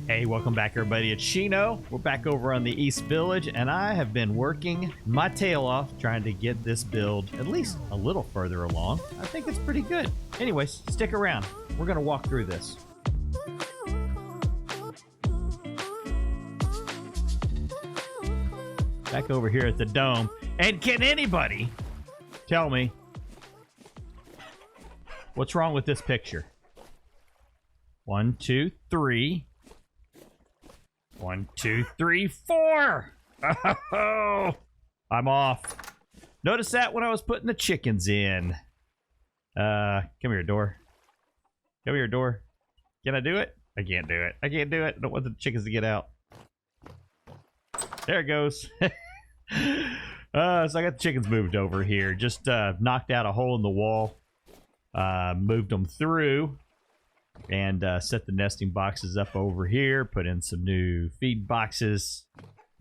Hey, welcome back everybody, it's Shino. We're back over on the East Village, and I have been working my tail off trying to get this build at least a little further along. I think it's pretty good. Anyways, stick around. We're gonna walk through this. Back over here at the dome, and can anybody tell me what's wrong with this picture? 1, 2, 3. 1, 2, 3, 4. Oh, I'm off. Notice that when I was putting the chickens in. Come here, door. Come here, door. Can I do it? I can't do it. I can't do it. I don't want the chickens to get out. There it goes. So I got the chickens moved over here. Just knocked out a hole in the wall. Moved them through. And set the nesting boxes up over here. Put in some new feed boxes.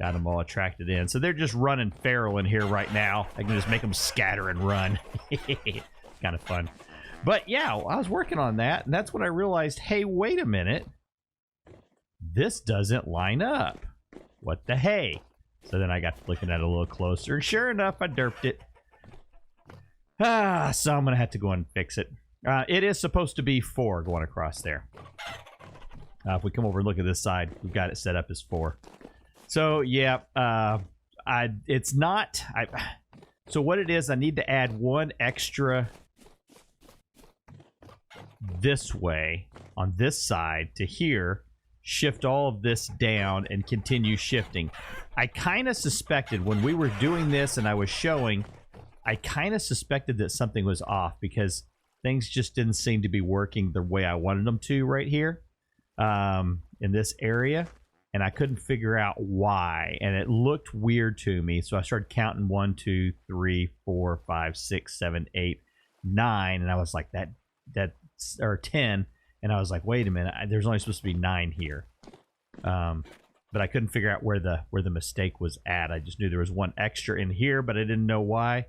Got them all attracted in. So they're just running feral in here right now. I can just make them scatter and run. Kind of fun. But yeah, I was working on that. And that's when I realized, hey, wait a minute. This doesn't line up. What the hey? So then I got looking at it a little closer. And sure enough, I derped it. So I'm going to have to go and fix it. It is supposed to be 4 going across there. If we come over and look at this side, we've got it set up as 4. So yeah, it's not. So what it is, I need to add 1 extra this way on this side to here, shift all of this down, and continue shifting. I kind of suspected when we were doing this and I was showing, I kind of suspected that something was off because things just didn't seem to be working the way I wanted them to right here in this area. And I couldn't figure out why. And it looked weird to me. So I started counting 1, 2, 3, 4, 5, 6, 7, 8, 9. And I was like, or 10. And I was like, wait a minute, there's only supposed to be 9 here. But I couldn't figure out where the mistake was at. I just knew there was 1 extra in here, but I didn't know why.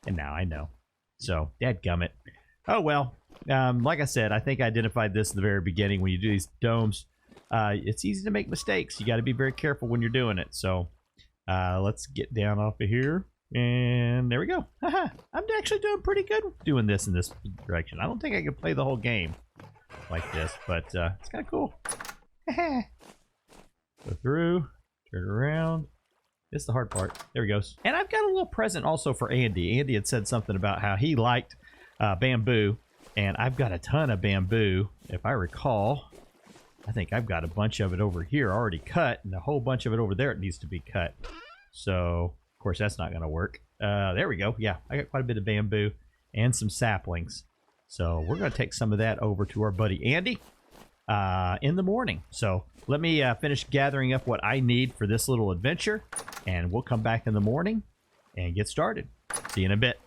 And now I know. So, dadgummit. Oh, well, like I said, I think I identified this at the very beginning. When you do these domes, it's easy to make mistakes. You got to be very careful when you're doing it. So let's get down off of here. And there we go. I'm actually doing pretty good doing this in this direction. I don't think I could play the whole game like this, but it's kind of cool. Go through, turn around. It's the hard part. There he goes. And I've got a little present also for Andy. Andy had said something about how he liked bamboo, and I've got a ton of bamboo. If I recall, I think I've got a bunch of it over here already cut, and a whole bunch of it over there it needs to be cut. So, of course, that's not going to work. There we go. Yeah, I got quite a bit of bamboo and some saplings. So we're going to take some of that over to our buddy Andy in the morning. So let me finish gathering up what I need for this little adventure, and we'll come back in the morning and get started. See you in a bit.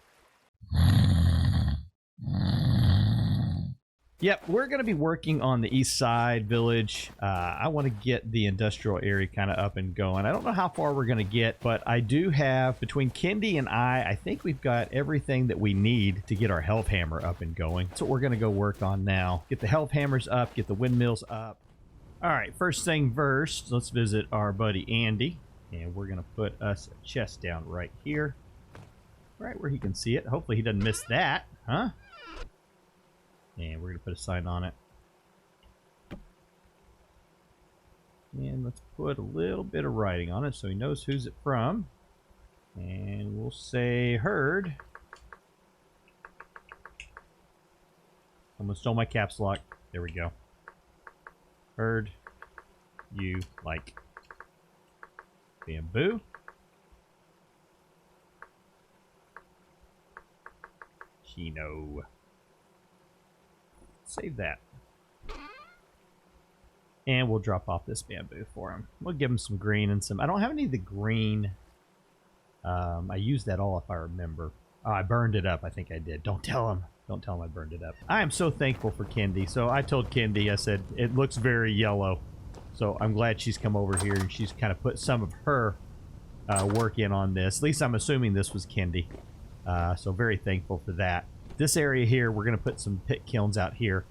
Yep, we're going to be working on the east side village. I want to get the industrial area kind of up and going. I don't know how far we're going to get, but I do have, between Kendi and I think we've got everything that we need to get our health hammer up and going. That's what we're going to go work on now. Get the health hammers up, get the windmills up. All right, first thing first, let's visit our buddy Andy. And we're going to put us a chest down right here. Right where he can see it. Hopefully he doesn't miss that, huh? And we're going to put a sign on it. And let's put a little bit of writing on it so he knows who's it from. And we'll say herd. Someone stole my caps lock. There we go. Herd. You like bamboo. Chino. Save that. And we'll drop off this bamboo for him. We'll give him some green and some... I don't have any of the green. I used that all if I remember. Oh, I burned it up. I think I did. Don't tell him. Don't tell him I burned it up. I am so thankful for Kendi. So I told Kendi, I said, it looks very yellow. So I'm glad she's come over here and she's kind of put some of her work in on this. At least I'm assuming this was Kendi. So very thankful for that. This area here, we're going to put some pit kilns out here.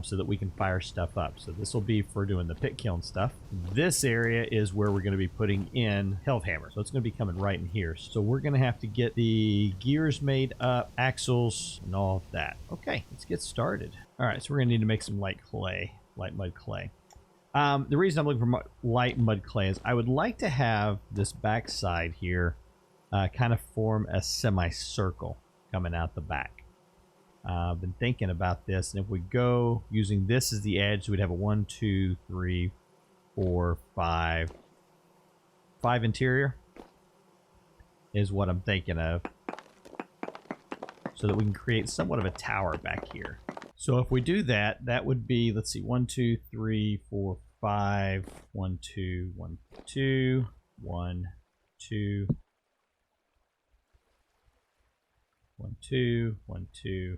so that we can fire stuff up. So this will be for doing the pit kiln stuff. This area is where we're going to be putting in health hammer. So it's going to be coming right in here. So we're going to have to get the gears made up, axles, and all of that. Okay, let's get started. All right, so we're going to need to make some light mud clay. The reason I'm looking for light mud clay is I would like to have this backside here kind of form a semicircle coming out the back. I've been thinking about this, and if we go using this as the edge, we'd have a 1, 2, 3, 4, 5 interior is what I'm thinking of, so that we can create somewhat of a tower back here. So if we do that, that would be, let's see, 1, 2, 3, 4, 5, 1, 2, 1, 2, 1, 2, 1, 2, 1, 2.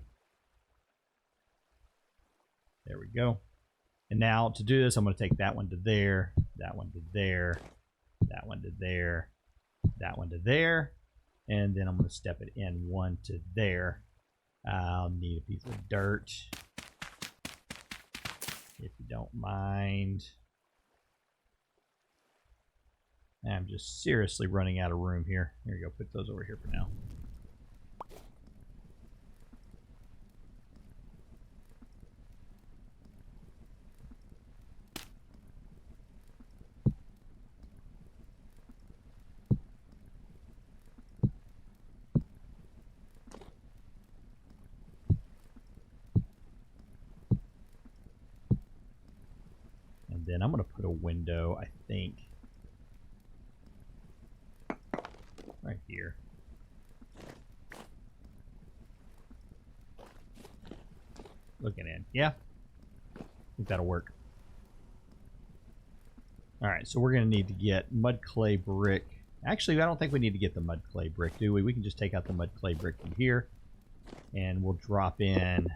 There we go. And now to do this, I'm going to take that one to there, that one to there, that one to there, that one to there, and then I'm going to step it in one to there. I'll need a piece of dirt, if you don't mind. I'm just seriously running out of room here. Here we go. Put those over here for now. Then I'm going to put a window, I think, right here. Looking in. Yeah. I think that'll work. Alright, so we're going to need to get mud clay brick. Actually, I don't think we need to get the mud clay brick, do we? We can just take out the mud clay brick from here, and we'll drop in.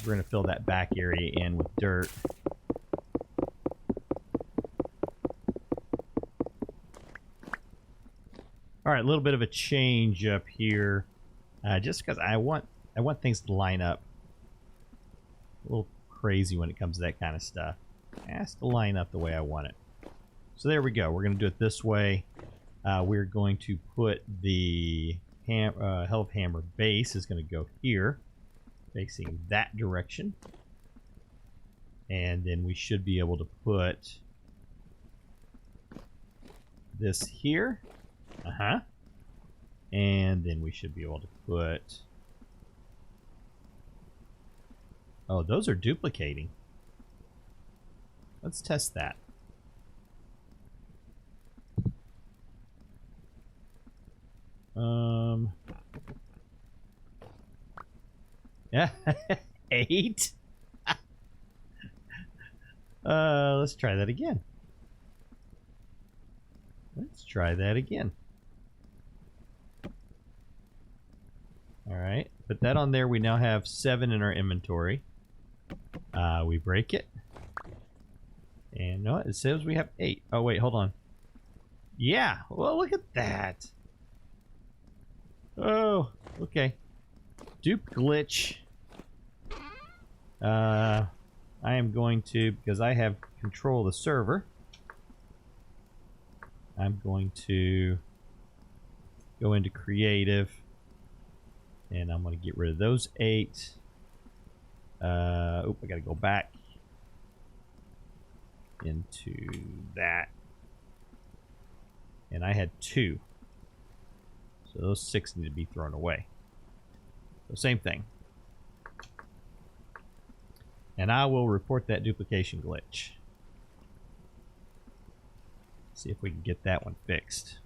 We're going to fill that back area in with dirt. All right, a little bit of a change up here, just because I want things to line up. A little crazy when it comes to that kind of stuff. It has to line up the way I want it. So there we go. We're going to do it this way. We're going to put the health hammer base is going to go here, facing that direction, and then we should be able to put this here. And then we should be able to put... Oh, those are duplicating. Let's test that. Yeah, 8? Let's try that again. Let's try that again. All right, put that on there. We now have 7 in our inventory. We break it. And no, it says we have 8. Oh, wait, hold on. Yeah, well, look at that. Oh, okay. Dupe glitch. I am going to, because I have control of the server, I'm going to go into creative. And I'm going to get rid of those 8. I got to go back into that. And I had 2. So those 6 need to be thrown away. So same thing. And I will report that duplication glitch. See if we can get that one fixed.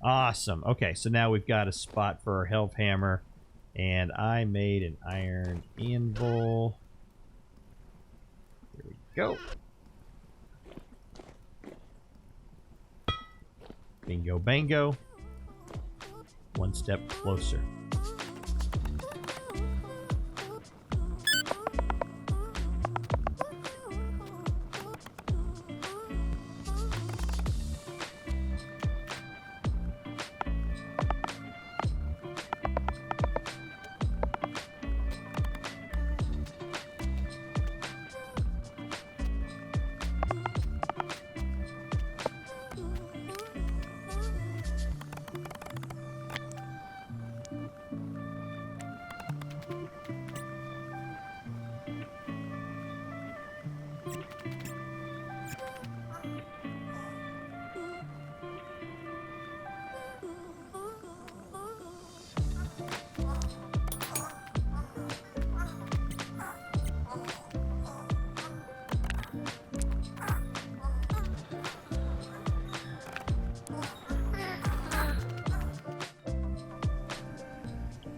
Awesome. Okay, so now we've got a spot for our health hammer. And I made an iron anvil. Here we go. Bingo bango. One step closer.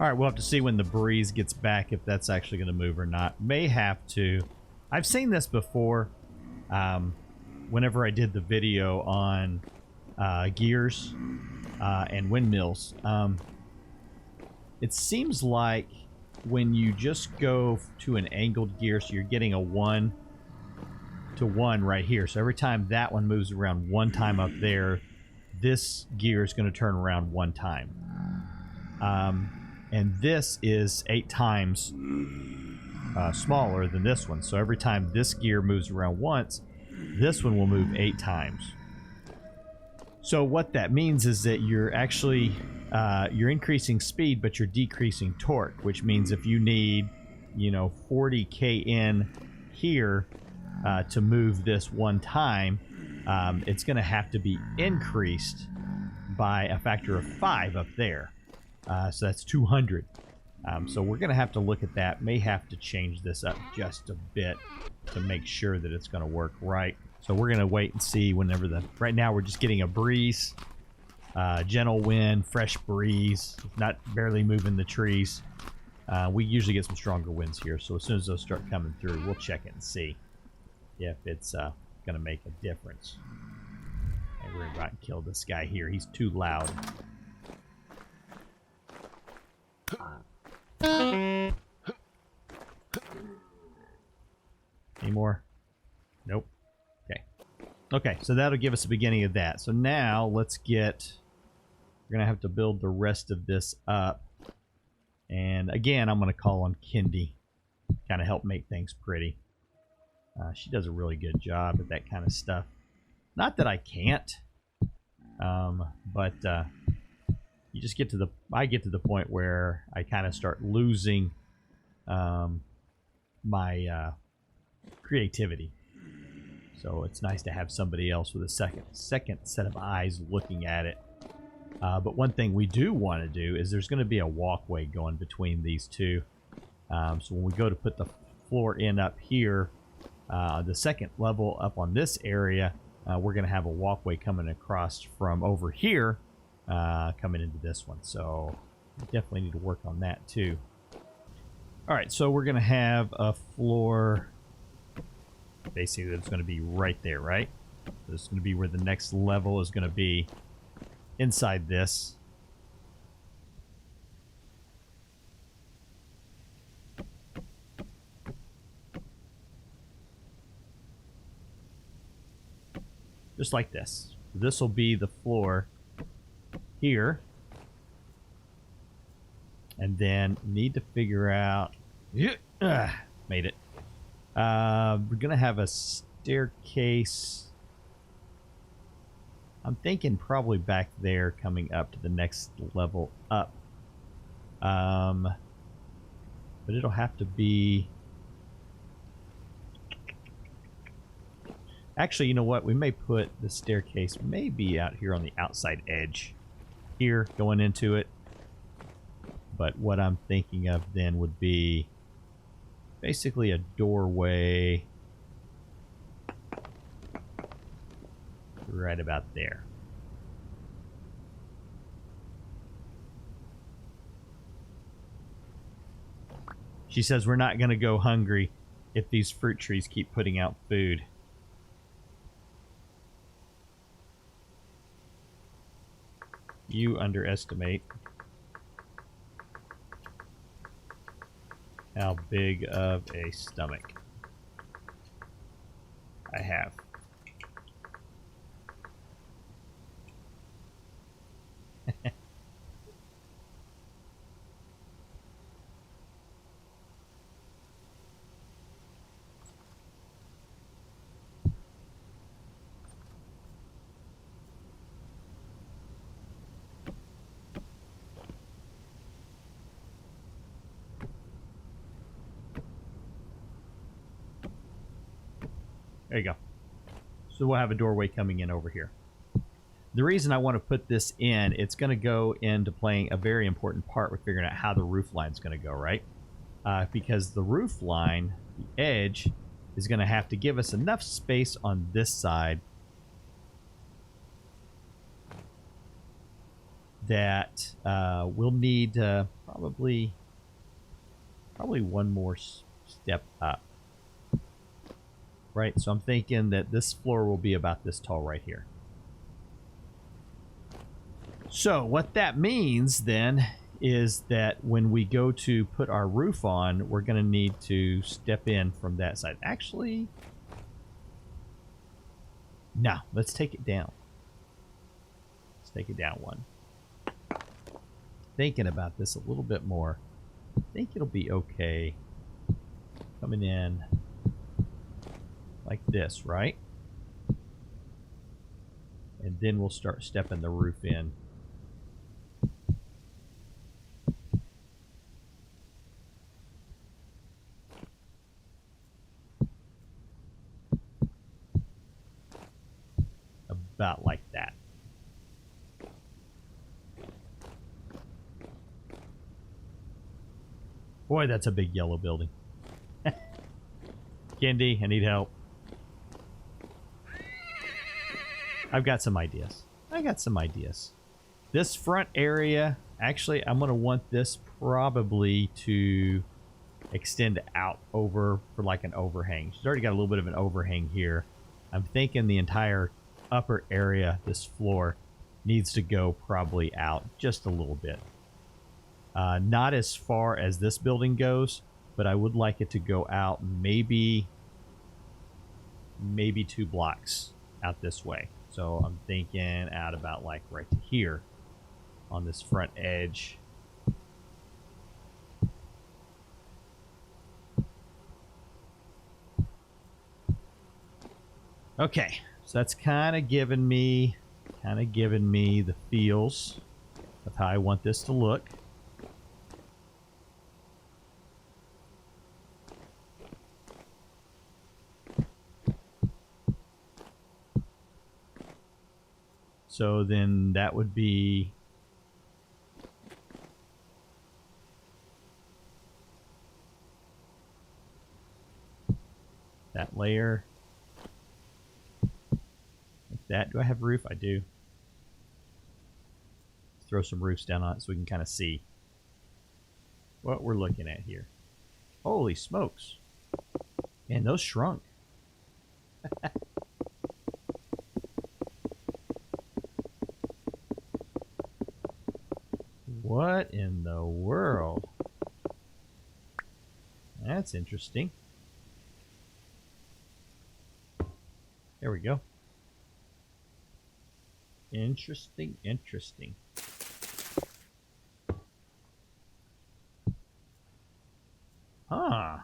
All right, we'll have to see when the breeze gets back if that's actually going to move or not. May have to. I've seen this before. Whenever I did the video on gears and windmills, it seems like when you just go to an angled gear, so you're getting a 1-to-1 right here. So every time that one moves around one time up there, this gear is going to turn around one time. And this is 8 times smaller than this one. So every time this gear moves around once, this one will move 8 times. So what that means is that you're actually you're increasing speed, but you're decreasing torque, which means if you need, 40 kN here to move this one time, it's going to have to be increased by a factor of 5 up there. So that's 200. So we're going to have to look at that. May have to change this up just a bit to make sure that it's going to work right. So we're going to wait and see whenever right now we're just getting a breeze, gentle wind, fresh breeze, not barely moving the trees. We usually get some stronger winds here. So as soon as those start coming through, we'll check it and see if it's going to make a difference. And we're about to kill this guy here. He's too loud. Any more? Nope. Okay, so that'll give us the beginning of that. So now let's we're gonna have to build the rest of this up. And again, I'm gonna call on Kendi, kind of help make things pretty. She does a really good job at that kind of stuff. Not that I can't, but you just I get to the point where I kind of start losing my creativity. So it's nice to have somebody else with a second set of eyes looking at it. But one thing we do want to do is there's going to be a walkway going between these two. So when we go to put the floor in up here, the second level up on this area, we're going to have a walkway coming across from over here coming into this one. So we definitely need to work on that too. All right, so we're going to have a floor basically that's going to be right there, right? This is going to be where the next level is going to be inside this. Just like this. This will be the floor here. And then need to figure out... made it. We're going to have a staircase. I'm thinking probably back there coming up to the next level up. But it'll have to be... Actually, you know what? We may put the staircase maybe out here on the outside edge. Here, going into it. But what I'm thinking of then would be basically a doorway right about there. She says we're not going to go hungry if these fruit trees keep putting out food. You underestimate how big of a stomach I have. There you go. So we'll have a doorway coming in over here. The reason I want to put this in, it's going to go into playing a very important part with figuring out how the roof line is going to go, right? Because the roof line, the edge, is going to have to give us enough space on this side that we'll need probably one more step up. Right, so I'm thinking that this floor will be about this tall right here. So what that means then is that when we go to put our roof on, we're going to need to step in from that side. Actually, no, let's take it down. Let's take it down one. Thinking about this a little bit more, I think it'll be okay coming in like this, right? And then we'll start stepping the roof in. About like that. Boy, that's a big yellow building. Kendi, I need help. I've got some ideas. This front area, actually, I'm going to want this probably to extend out over for like an overhang. She's already got a little bit of an overhang here. I'm thinking the entire upper area, this floor, needs to go probably out just a little bit. Not as far as this building goes, but I would like it to go out maybe 2 blocks out this way. So I'm thinking out about like right to here on this front edge. Okay, so that's kind of giving me the feels of how I want this to look. So then that would be that layer. Like that. Do I have roof? I do. Let's throw some roofs down on it so we can kind of see what we're looking at here. Holy smokes. Man, those shrunk. What in the world? That's interesting. There we go. Interesting. Huh.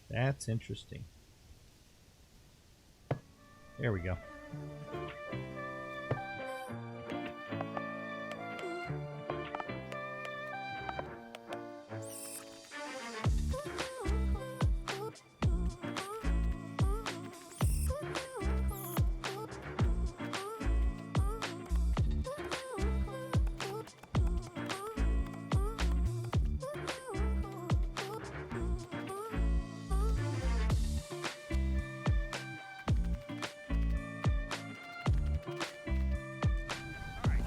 That's interesting. There we go.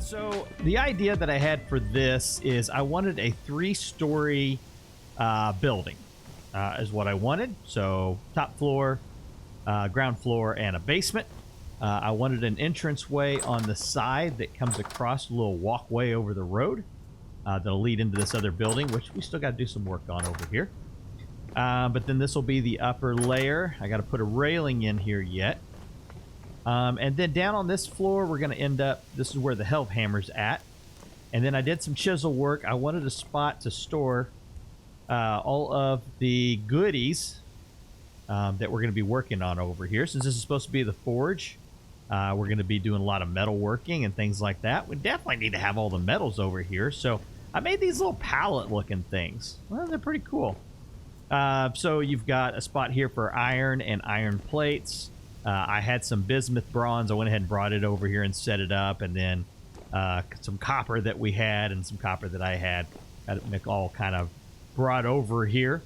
So the idea that I had for this is I wanted a 3-story building is what I wanted. So top floor, ground floor, and a basement. I wanted an entranceway on the side that comes across a little walkway over the road that'll lead into this other building, which we still got to do some work on over here. But then this will be the upper layer. I got to put a railing in here yet. And then down on this floor, we're going to end up, this is where the helve hammer's at. And then I did some chisel work. I wanted a spot to store all of the goodies that we're going to be working on over here. Since this is supposed to be the forge, we're going to be doing a lot of metal working and things like that. We definitely need to have all the metals over here. So I made these little pallet looking things. Well, they're pretty cool. So you've got a spot here for iron and iron plates. I had some bismuth bronze. I went ahead and brought it over here and set it up. And then some copper that we had and some copper that I had all kind of brought over here.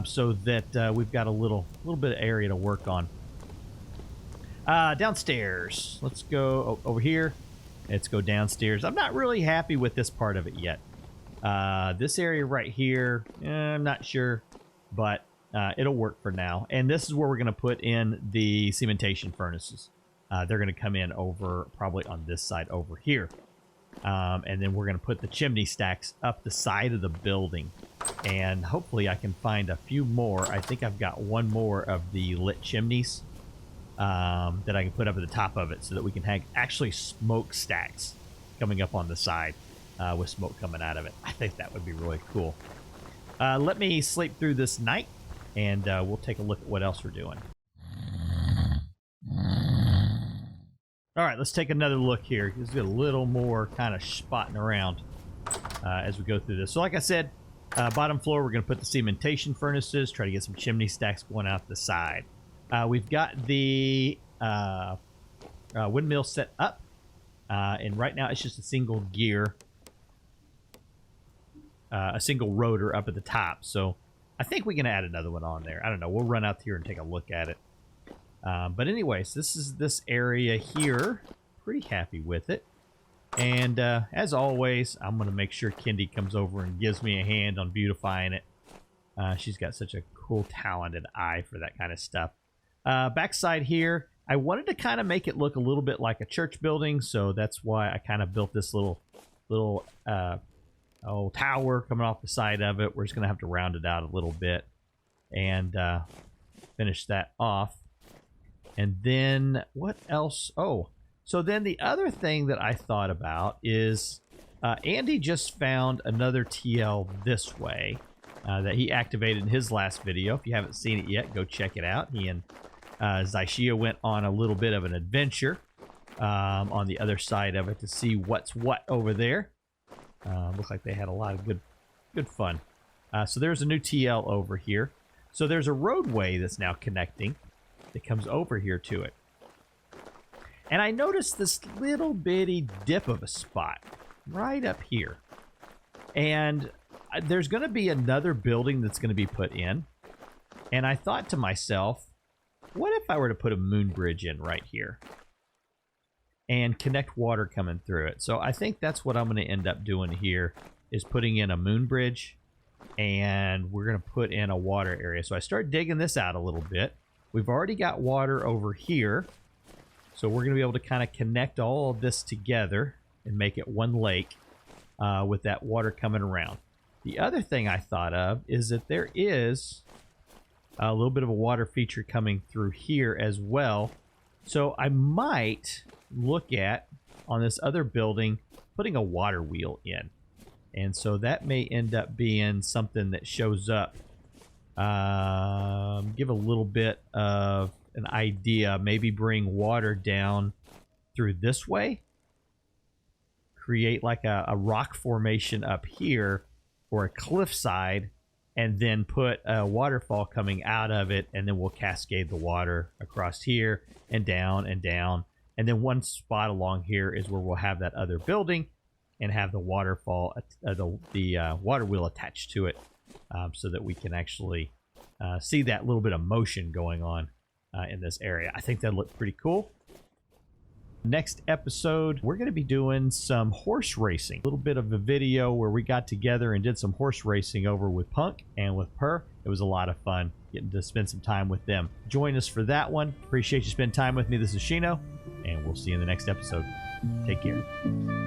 so that we've got a little bit of area to work on. Downstairs. Let's go over here. Let's go downstairs. I'm not really happy with this part of it yet. This area right here, I'm not sure, but it'll work for now. And this is where we're going to put in the cementation furnaces. They're going to come in over probably on this side over here. And then we're going to put the chimney stacks up the side of the building. And hopefully I can find a few more. I think I've got one more of the lit chimneys that I can put up at the top of it so that we can have actually smoke stacks coming up on the side with smoke coming out of it. I think that would be really cool. Let me sleep through this night, and we'll take a look at what else we're doing. All right, let's take another look here. Let's get a little more kind of spotting around as we go through this. So like I said, bottom floor, we're going to put the cementation furnaces, try to get some chimney stacks going out the side. We've got the windmill set up, and right now it's just a single gear, a single rotor up at the top. So I think we can add another one on there. I don't know. We'll run out here and take a look at it. But anyways, this is this area here. Pretty happy with it. And as always, I'm going to make sure Kendi comes over and gives me a hand on beautifying it. She's got such a cool, talented eye for that kind of stuff. Backside here, I wanted to kind of make it look a little bit like a church building, so that's why I kind of built this little tower coming off the side of it. We're just going to have to round it out a little bit and finish that off. And then what else? Oh, so then the other thing that I thought about is Andy just found another TL this way that he activated in his last video. If you haven't seen it yet, go check it out. He and Zyshia went on a little bit of an adventure on the other side of it to see what's what over there. Looks like they had a lot of good fun. So there's a new TL over here. So there's a roadway that's now connecting that comes over here to it. And I noticed this little bitty dip of a spot right up here. And there's going to be another building that's going to be put in. And I thought to myself, what if I were to put a moon bridge in right here and connect water coming through it? So I think that's what I'm going to end up doing here, is putting in a moon bridge, and we're going to put in a water area. So I start digging this out a little bit. We've already got water over here, so we're going to be able to kind of connect all of this together and make it one lake with that water coming around. The other thing I thought of is that there is a little bit of a water feature coming through here as well. So I might look at, on this other building, putting a water wheel in. And so that may end up being something that shows up. Give a little bit of an idea. Maybe bring water down through this way. Create like a rock formation up here, or a cliffside, and then put a waterfall coming out of it, and then we'll cascade the water across here and down and down. And then one spot along here is where we'll have that other building and have the waterfall, the water wheel attached to it, so that we can actually see that little bit of motion going on in this area. I think that'll look pretty cool. Next episode, we're going to be doing some horse racing. A little bit of a video where we got together and did some horse racing over with Punk and with Per. It was a lot of fun getting to spend some time with them. Join us for that one. Appreciate you spending time with me. This is Shino, and we'll see you in the next episode. Take care.